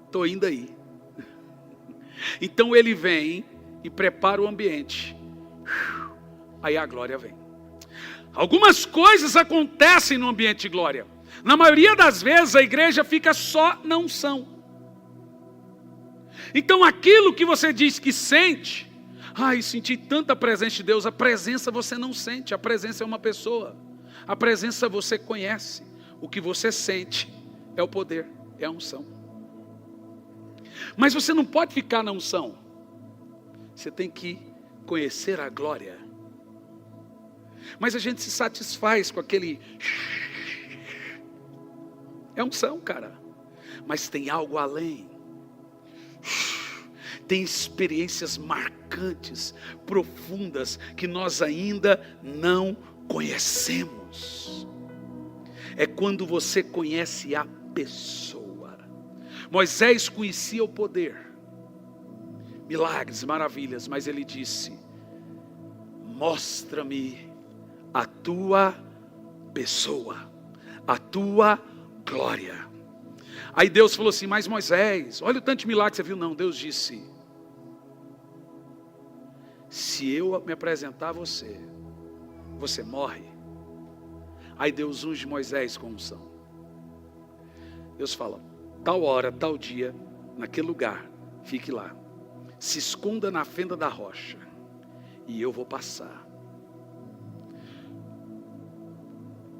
estou indo aí. Então ele vem e prepara o ambiente. Aí a glória vem. Algumas coisas acontecem no ambiente de glória. Na maioria das vezes a igreja fica só na unção. Então aquilo que você diz que sente, senti tanta presença de Deus. A presença você não sente, a presença é uma pessoa. A presença você conhece. O que você sente é o poder, é a unção. Mas você não pode ficar na unção. Você tem que conhecer a glória. Mas a gente se satisfaz com aquele... É unção, cara. Mas tem algo além. Tem experiências marcantes, profundas, que nós ainda não conhecemos. É quando você conhece a pessoa. Moisés conhecia o poder, milagres, maravilhas, mas ele disse: mostra-me a tua pessoa, a tua glória. Aí Deus falou assim: mas Moisés, olha o tanto de milagre que você viu. Não, Deus disse: se eu me apresentar a você, você morre. Aí Deus unge Moisés com unção. Deus fala: tal hora, tal dia, naquele lugar, fique lá. Se esconda na fenda da rocha, e eu vou passar.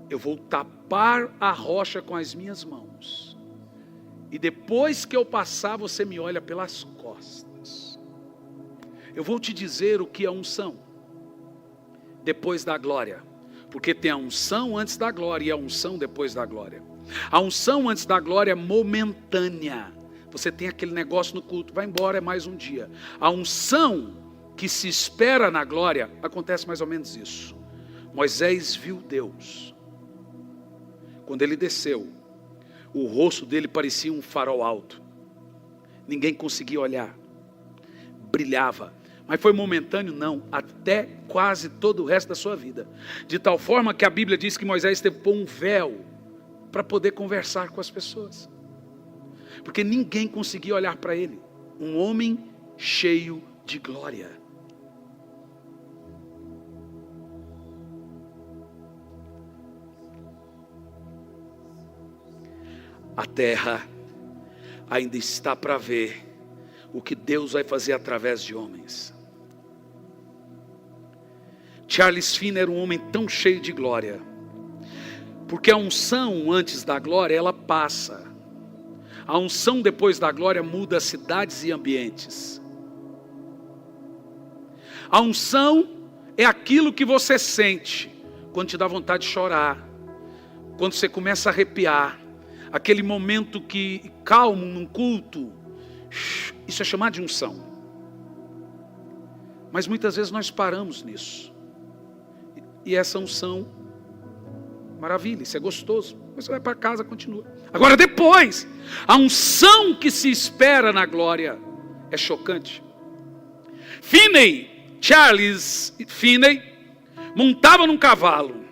Eu vou tapar a rocha com as minhas mãos. E depois que eu passar, você me olha pelas costas. Eu vou te dizer o que é unção. Depois da glória. Porque tem a unção antes da glória e a unção depois da glória. A unção antes da glória é momentânea. Você tem aquele negócio no culto, vai embora, é mais um dia. A unção que se espera na glória, acontece mais ou menos isso. Moisés viu Deus. Quando ele desceu, o rosto dele parecia um farol alto. Ninguém conseguia olhar. Brilhava. Mas foi momentâneo? Não. Até quase todo o resto da sua vida. De tal forma que a Bíblia diz que Moisés teve que pôr um véu para poder conversar com as pessoas. Porque ninguém conseguia olhar para ele. Um homem cheio de glória. A terra ainda está para ver o que Deus vai fazer através de homens. Charles Finney era um homem tão cheio de glória, porque a unção antes da glória, ela passa. A unção depois da glória muda cidades e ambientes. A unção é aquilo que você sente quando te dá vontade de chorar, quando você começa a arrepiar, aquele momento que calmo num culto. Isso é chamado de unção. Mas muitas vezes nós paramos nisso. E essa unção, maravilha, isso é gostoso. Mas você vai para casa, continua. Agora depois, a unção que se espera na glória é chocante. Charles Finney, montava num cavalo.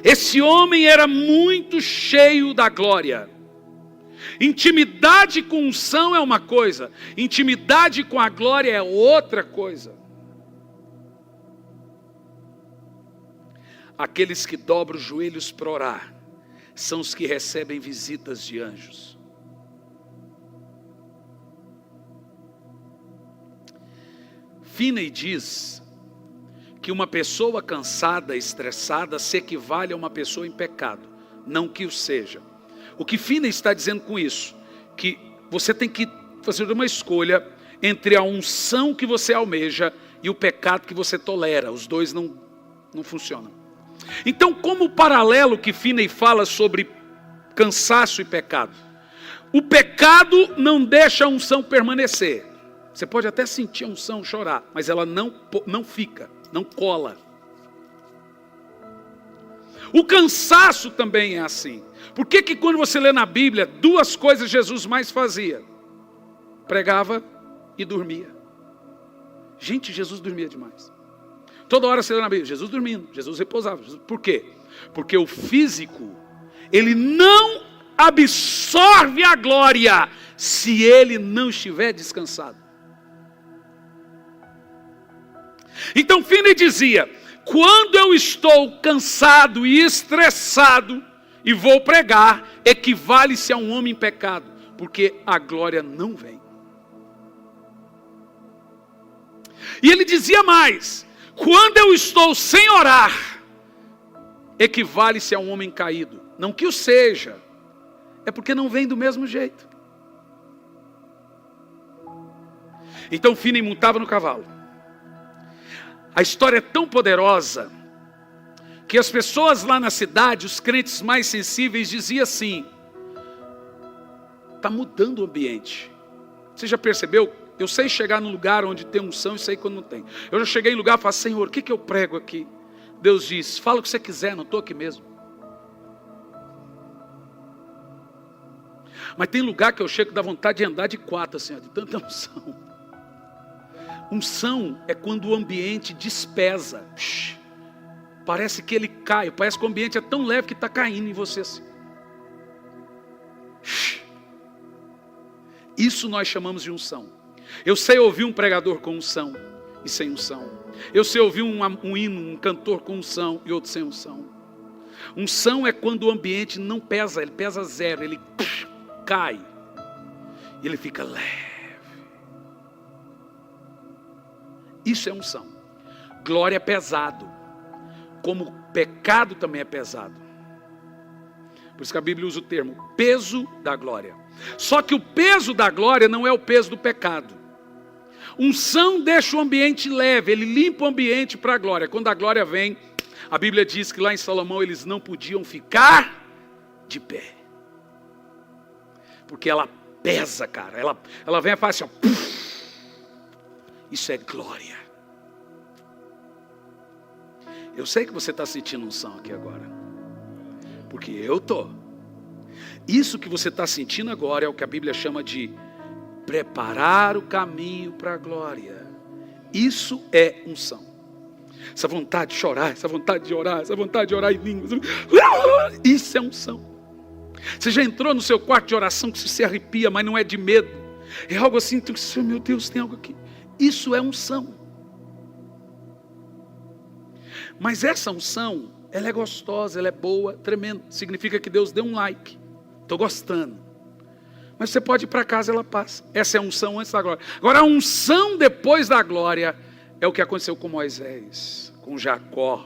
Esse homem era muito cheio da glória. Intimidade com unção é uma coisa, intimidade com a glória é outra coisa. Aqueles que dobram os joelhos para orar são os que recebem visitas de anjos. Finney diz que uma pessoa cansada, estressada, se equivale a uma pessoa em pecado, não que o seja. O que Finney está dizendo com isso? Que você tem que fazer uma escolha entre a unção que você almeja e o pecado que você tolera. Os dois não funcionam. Então, como o paralelo que Finney fala sobre cansaço e pecado? O pecado não deixa a unção permanecer. Você pode até sentir a unção, chorar, mas ela não fica, não cola. O cansaço também é assim. Por que quando você lê na Bíblia, duas coisas Jesus mais fazia? Pregava e dormia. Gente, Jesus dormia demais. Toda hora você lê na Bíblia, Jesus dormindo, Jesus repousava. Por quê? Porque o físico, ele não absorve a glória se ele não estiver descansado. Então Finney dizia: quando eu estou cansado e estressado e vou pregar, equivale-se a um homem em pecado, porque a glória não vem. E ele dizia mais: quando eu estou sem orar, equivale-se a um homem caído. Não que o seja, é porque não vem do mesmo jeito. Então Finney montava no cavalo. A história é tão poderosa que as pessoas lá na cidade, os crentes mais sensíveis, diziam assim: está mudando o ambiente. Você já percebeu? Eu sei chegar num lugar onde tem unção e sei quando não tem. Eu já cheguei em lugar e falo: Senhor, o que eu prego aqui? Deus diz: fala o que você quiser, não estou aqui mesmo. Mas tem lugar que eu chego, dá vontade de andar de quatro, assim, de tanta unção. Unção é quando o ambiente despesa. parece que ele cai, parece que o ambiente é tão leve que está caindo em você assim. Isso nós chamamos de unção. Eu sei ouvir um pregador com unção e sem unção. Eu sei ouvir um hino, um cantor com unção e outro sem unção. Unção é quando o ambiente não pesa, ele pesa zero, ele cai e ele fica leve. Isso é unção. Glória é pesado, como pecado também é pesado. Por isso que a Bíblia usa o termo peso da glória. Só que o peso da glória não é o peso do pecado. Unção deixa o ambiente leve, ele limpa o ambiente para a glória. Quando a glória vem, a Bíblia diz que lá em Salomão eles não podiam ficar de pé. Porque ela pesa, cara. Ela vem e faz assim, ó, puff. Isso é glória. Eu sei que você está sentindo unção aqui agora. Porque eu estou. Isso que você está sentindo agora é o que a Bíblia chama de preparar o caminho para a glória. Isso é unção. Essa vontade de chorar, essa vontade de orar, essa vontade de orar em línguas. Isso é unção. Você já entrou no seu quarto de oração que você se arrepia, mas não é de medo. É algo assim, meu Deus, tem algo aqui. Isso é unção. Mas essa unção, ela é gostosa, ela é boa, tremenda. Significa que Deus deu um like. Estou gostando. Mas você pode ir para casa, ela passa. Essa é a unção antes da glória. Agora a unção depois da glória é o que aconteceu com Moisés, com Jacó,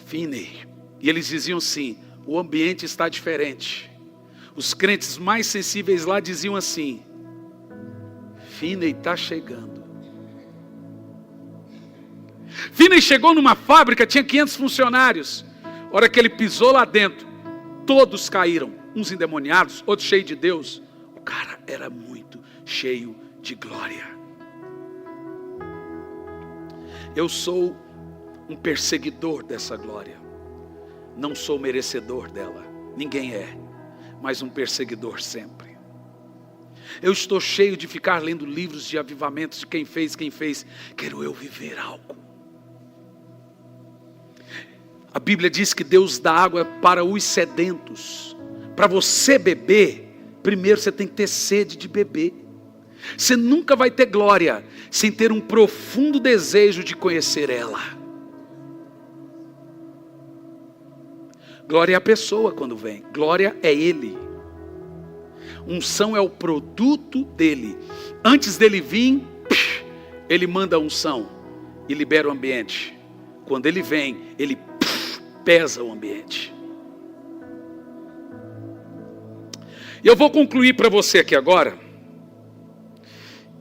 Finney. E eles diziam assim, o ambiente está diferente. Os crentes mais sensíveis lá diziam assim, Finney está chegando. Finney chegou numa fábrica, tinha 500 funcionários. A hora que ele pisou lá dentro, todos caíram. Uns endemoniados, outros cheios de Deus. O cara era muito cheio de glória. Eu sou um perseguidor dessa glória. Não sou merecedor dela. Ninguém é. Mas um perseguidor sempre. Eu estou cheio de ficar lendo livros de avivamentos de quem fez. Quero eu viver algo. A Bíblia diz que Deus dá água para os sedentos. Para você beber, primeiro você tem que ter sede de beber. Você nunca vai ter glória sem ter um profundo desejo de conhecer ela. Glória é a pessoa quando vem. Glória é Ele. Unção é o produto dele. Antes dele vir, ele manda a unção e libera o ambiente. Quando ele vem, ele pesa o ambiente. E eu vou concluir para você aqui agora.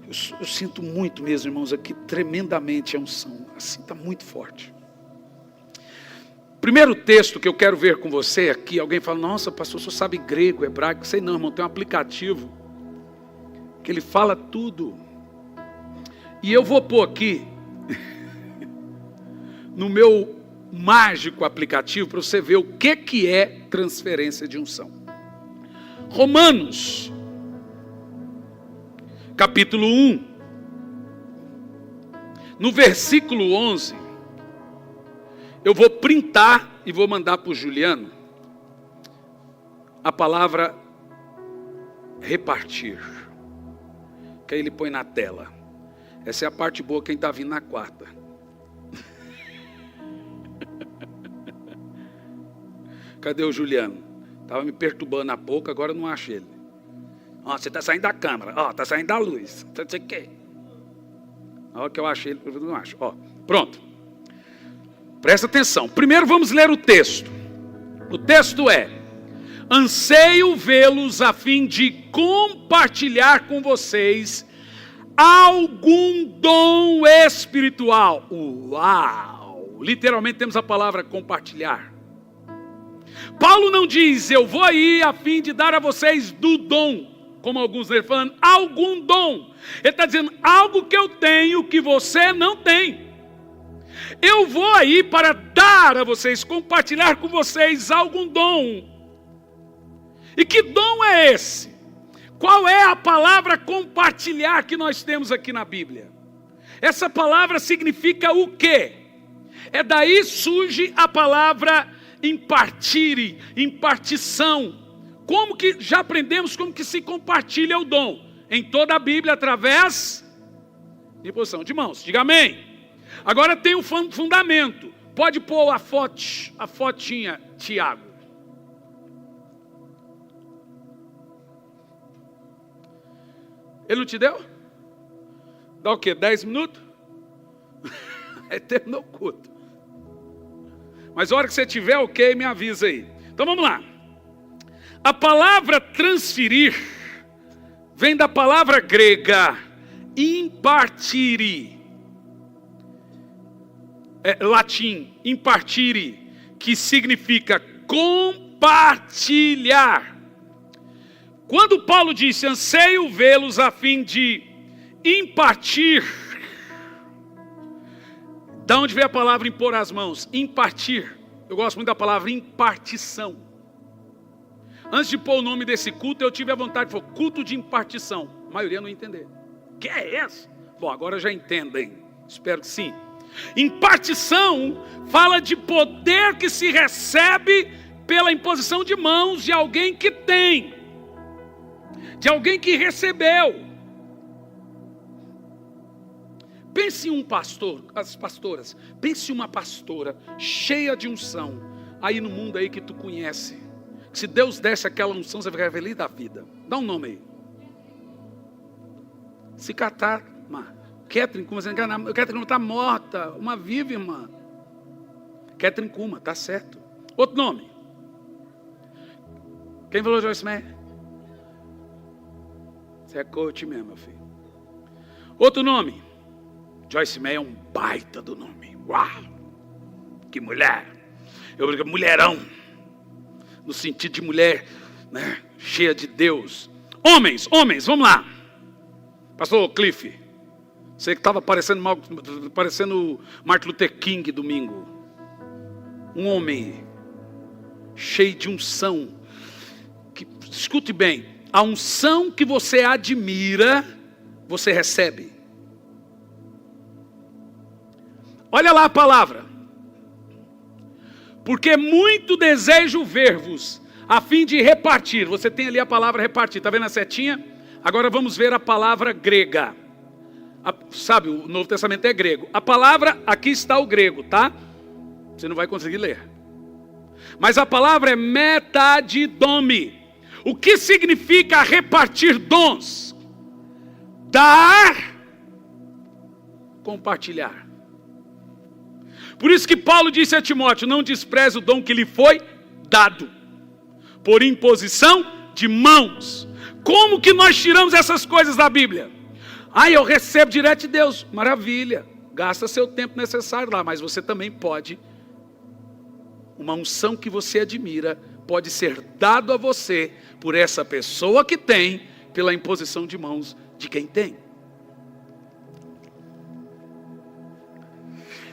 Eu sinto muito mesmo, irmãos, aqui tremendamente a unção. Assim, está muito forte. Primeiro texto que eu quero ver com você aqui. Alguém fala, nossa pastor, você sabe grego, hebraico? Sei não, irmão, tem um aplicativo que ele fala tudo. E eu vou pôr aqui no meu mágico aplicativo para você ver o que é transferência de unção. Romanos, capítulo 1, no versículo 11, eu vou printar e vou mandar para o Juliano a palavra repartir, que aí ele põe na tela. Essa é a parte boa, quem está vindo na quarta. Cadê o Juliano? Estava me perturbando há pouco, agora eu não acho ele. Ó, você está saindo da câmera, ó, está saindo da luz. Não sei o quê. Na hora que eu achei ele, eu não acho. Ó, pronto. Presta atenção. Primeiro vamos ler o texto. O texto é: anseio vê-los a fim de compartilhar com vocês algum dom espiritual. Uau! Literalmente temos a palavra compartilhar. Paulo não diz, eu vou aí a fim de dar a vocês do dom, como alguns estão falando, algum dom. Ele está dizendo, algo que eu tenho que você não tem. Eu vou aí para dar a vocês, compartilhar com vocês algum dom. E que dom é esse? Qual é a palavra compartilhar que nós temos aqui na Bíblia? Essa palavra significa o quê? É daí surge a palavra impartire, impartição. Como que já aprendemos como que se compartilha o dom? Em toda a Bíblia, através de imposição de mãos. Diga amém. Agora tem o fundamento. Pode pôr a fotinha, Tiago. Ele não te deu? Dá o quê? 10 minutos? Aí terminou o culto. Mas a hora que você tiver ok, me avisa aí. Então vamos lá. A palavra transferir vem da palavra grega impartire. Latim, impartire, que significa compartilhar. Quando Paulo disse, anseio vê-los a fim de impartir, da onde vem a palavra impor as mãos? Impartir. Eu gosto muito da palavra impartição. Antes de pôr o nome desse culto, eu tive a vontade de falar, culto de impartição. A maioria não entendeu. Que é essa? Bom, agora já entendem. Espero que sim. Impartição fala de poder que se recebe pela imposição de mãos de alguém que tem. De alguém que recebeu. Pense em um pastor, as pastoras, pense em uma pastora cheia de unção, aí no mundo aí que tu conhece. Se Deus desse aquela unção, você vai ficar feliz da vida. Dá um nome aí. Se catar, Catherine Kuma, Catherine não está morta, uma viva irmã. Catherine Kuma, está certo. Outro nome. Quem falou Joyce Meyer? Você é coach mesmo, meu filho. Outro nome. Joyce Meyer é um baita do nome. Uau! Que mulher! Eu digo mulherão. No sentido de mulher, né, cheia de Deus. Homens, vamos lá. Pastor Cliff. Você que estava parecendo Martin Luther King domingo. Um homem cheio de unção. Escute bem. A unção que você admira, você recebe. Olha lá a palavra. Porque muito desejo ver-vos, a fim de repartir. Você tem ali a palavra repartir. Está vendo a setinha? Agora vamos ver a palavra grega. Sabe, o Novo Testamento é grego. A palavra, aqui está o grego, tá? Você não vai conseguir ler. Mas a palavra é metadidome. O que significa repartir dons? Dar, compartilhar. Por isso que Paulo disse a Timóteo, não despreze o dom que lhe foi dado, por imposição de mãos. Como que nós tiramos essas coisas da Bíblia? Eu recebo direto de Deus. Maravilha, gasta seu tempo necessário lá, mas você também pode, uma unção que você admira, pode ser dado a você, por essa pessoa que tem, pela imposição de mãos de quem tem.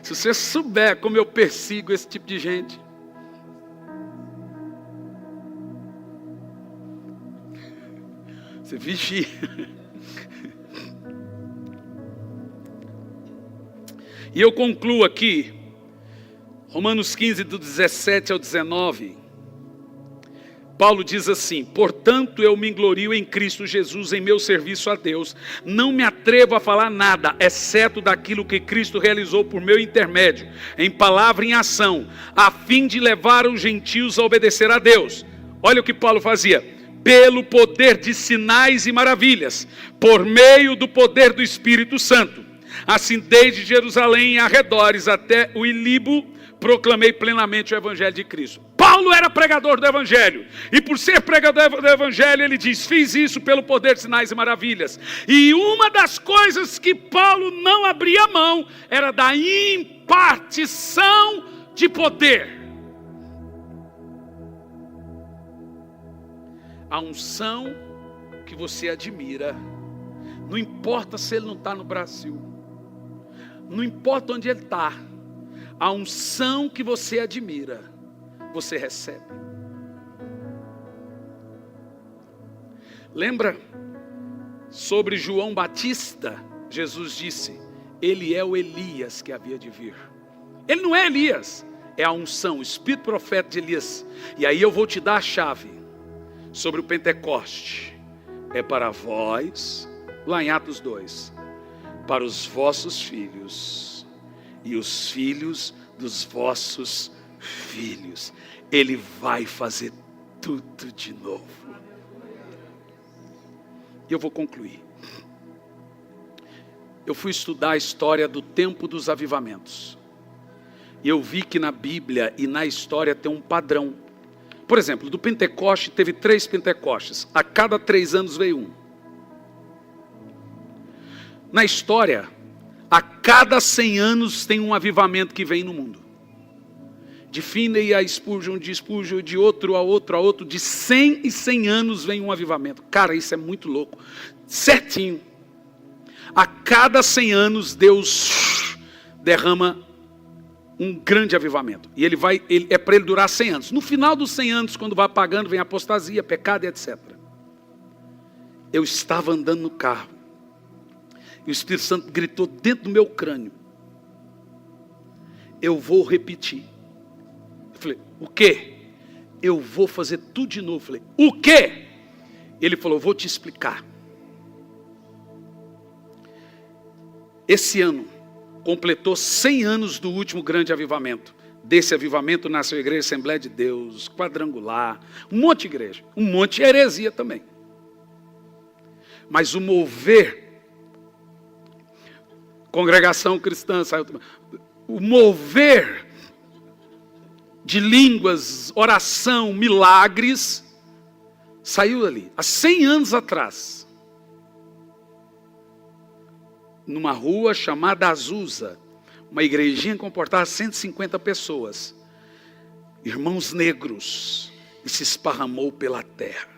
Se você souber como eu persigo esse tipo de gente. Você vigia. E eu concluo aqui, Romanos 15, do 17 ao 19. Paulo diz assim, portanto eu me glorio em Cristo Jesus, em meu serviço a Deus. Não me atrevo a falar nada, exceto daquilo que Cristo realizou por meu intermédio, em palavra e em ação, a fim de levar os gentios a obedecer a Deus. Olha o que Paulo fazia. Pelo poder de sinais e maravilhas, por meio do poder do Espírito Santo. Assim, desde Jerusalém e arredores até o Ilíbo, proclamei plenamente o Evangelho de Cristo. Paulo era pregador do Evangelho, e por ser pregador do Evangelho, ele diz, fiz isso pelo poder de sinais e maravilhas. E uma das coisas que Paulo não abria mão, era da impartição de poder. A unção que você admira, não importa se ele não está no Brasil, não importa onde ele está, a unção que você admira, você recebe. Lembra sobre João Batista? Jesus disse, ele é o Elias que havia de vir. Ele não é Elias, é a unção, o espírito profeta de Elias. E aí eu vou te dar a chave sobre o Pentecoste. É para vós, lá em Atos 2, para os vossos filhos e os filhos dos vossos filhos. Ele vai fazer tudo de novo. E eu vou concluir. Eu fui estudar a história do tempo dos avivamentos. E eu vi que na Bíblia e na história tem um padrão. Por exemplo, do Pentecoste teve 3 Pentecostes. A cada 3 anos veio um. Na história, a cada 100 anos tem um avivamento que vem no mundo. De Finney a Spurgeon, de Spurgeon, de outro a outro a outro, de 100 em 100 anos vem um avivamento. Cara, isso é muito louco. Certinho. A cada 100 anos Deus derrama um grande avivamento. E é para ele durar 100 anos. No final dos 100 anos, quando vai apagando, vem apostasia, pecado e etc. Eu estava andando no carro. E o Espírito Santo gritou dentro do meu crânio. Eu vou repetir. Eu falei, o quê? Eu vou fazer tudo de novo. Eu falei, o quê? Ele falou, vou te explicar. Esse ano completou 100 anos do último grande avivamento. Desse avivamento nasceu a Igreja Assembleia de Deus, Quadrangular, um monte de igreja, um monte de heresia também. Mas o mover, congregação cristã, o mover de línguas, oração, milagres, saiu dali, há 100 anos atrás. Numa rua chamada Azusa, uma igrejinha que comportava 150 pessoas, irmãos negros, e se esparramou pela terra,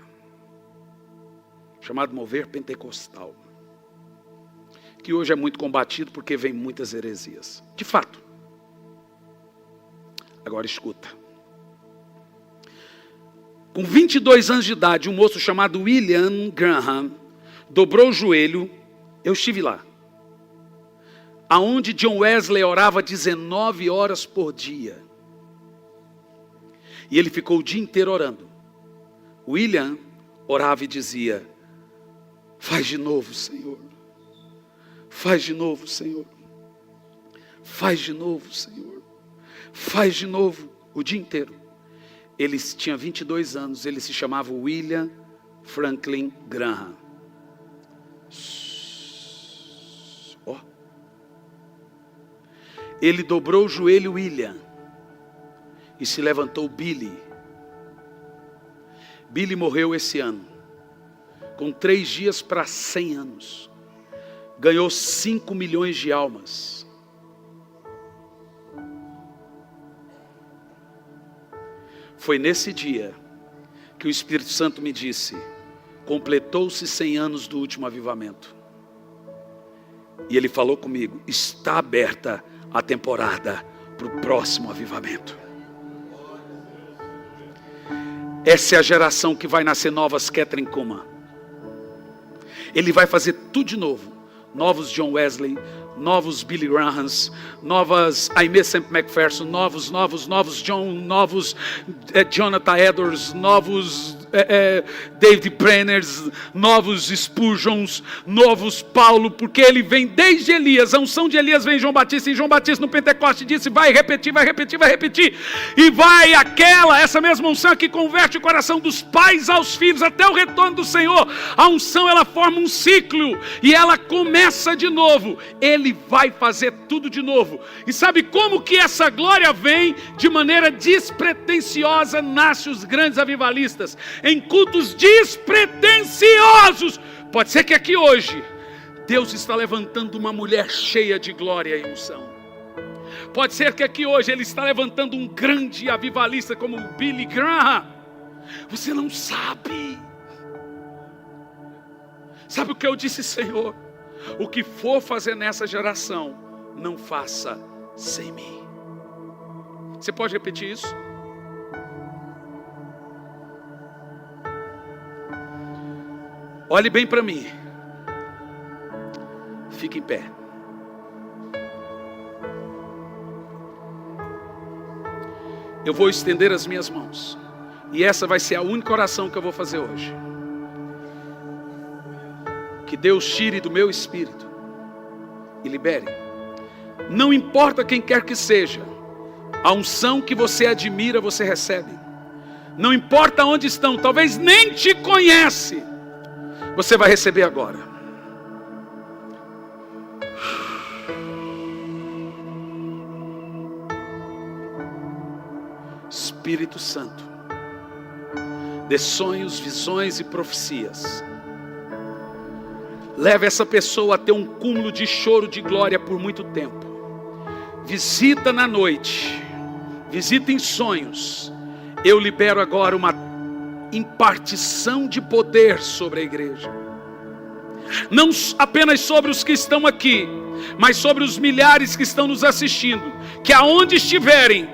chamado mover pentecostal, que hoje é muito combatido porque vem muitas heresias, de fato. Agora escuta, com 22 anos de idade, um moço chamado William Graham dobrou o joelho, eu estive lá, aonde John Wesley orava 19 horas por dia. E ele ficou o dia inteiro orando. William orava e dizia, faz de novo, Senhor. Faz de novo, Senhor. Faz de novo, Senhor. Faz de novo, o dia inteiro. Ele tinha 22 anos, ele se chamava William Franklin Graham. Ele dobrou o joelho, William, e se levantou Billy. Billy morreu esse ano, com 3 dias para 100 anos. Ganhou 5 milhões de almas. Foi nesse dia que o Espírito Santo me disse, completou-se 100 anos do último avivamento. E ele falou comigo, está aberta a temporada para o próximo avivamento. Essa é a geração que vai nascer novas Kathryn Kuhlman. Ele vai fazer tudo de novo. Novos John Wesley, novos Billy Grahams, novas Aimee Semple McPherson, novos John, novos Jonathan Edwards, novos David Brenners, novos Spurgeons, novos Paulo, porque ele vem desde Elias, a unção de Elias vem em João Batista, e João Batista no Pentecoste disse, vai repetir, e vai essa mesma unção que converte o coração dos pais aos filhos, até o retorno do Senhor. A unção, ela forma um ciclo, e ela começa de novo, ele vai fazer tudo de novo. E sabe como que essa glória vem? De maneira despretensiosa, nasce os grandes avivalistas, em cultos despretensiosos. Pode ser que aqui hoje Deus está levantando uma mulher cheia de glória e unção. Pode ser que aqui hoje Ele está levantando um grande avivalista como Billy Graham. Você não sabe. Sabe o que eu disse, Senhor? O que for fazer nessa geração, não faça sem mim. Você pode repetir isso? Olhe bem para mim. Fique em pé. eu vou estender as minhas mãos. E essa vai ser a única oração que eu vou fazer hoje. Que Deus tire do meu espírito e libere. Não importa quem quer que seja, a unção que você admira, você recebe. Não importa onde estão, talvez nem te conhece, você vai receber agora. Espírito Santo, dê sonhos, visões e profecias. Leva essa pessoa a ter um cúmulo de choro de glória por muito tempo. Visita na noite, visita em sonhos. Eu libero agora uma impartição de poder sobre a igreja. Não apenas sobre os que estão aqui, mas sobre os milhares que estão nos assistindo. Que aonde estiverem,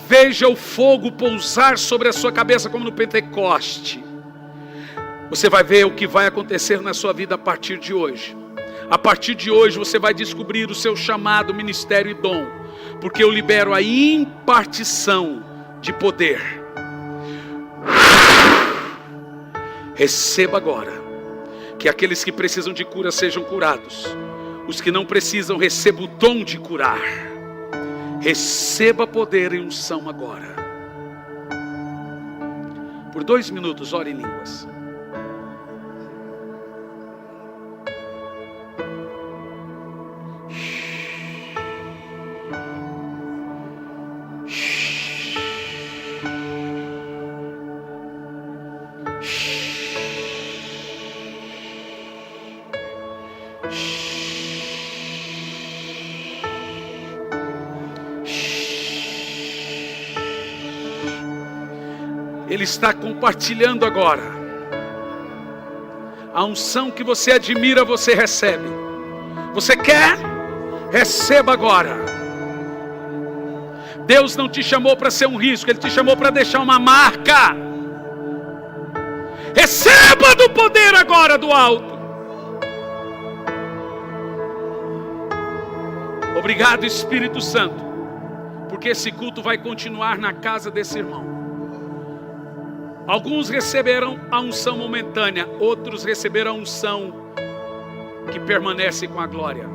veja o fogo pousar sobre a sua cabeça como no Pentecoste. Você vai ver o que vai acontecer na sua vida a partir de hoje. A partir de hoje você vai descobrir o seu chamado, ministério e dom. Porque eu libero a impartição de poder. Receba agora. Que aqueles que precisam de cura sejam curados. Os que não precisam, recebam o dom de curar. Receba poder e unção agora. Por 2 minutos, ore em línguas. Ele está compartilhando agora. A unção que você admira, você recebe. Você quer? Receba agora. Deus não te chamou para ser um risco, Ele te chamou para deixar uma marca. Receba do poder agora do alto. Obrigado, Espírito Santo, porque esse culto vai continuar na casa desse irmão. Alguns receberão a unção momentânea, outros receberão a unção que permanece com a glória.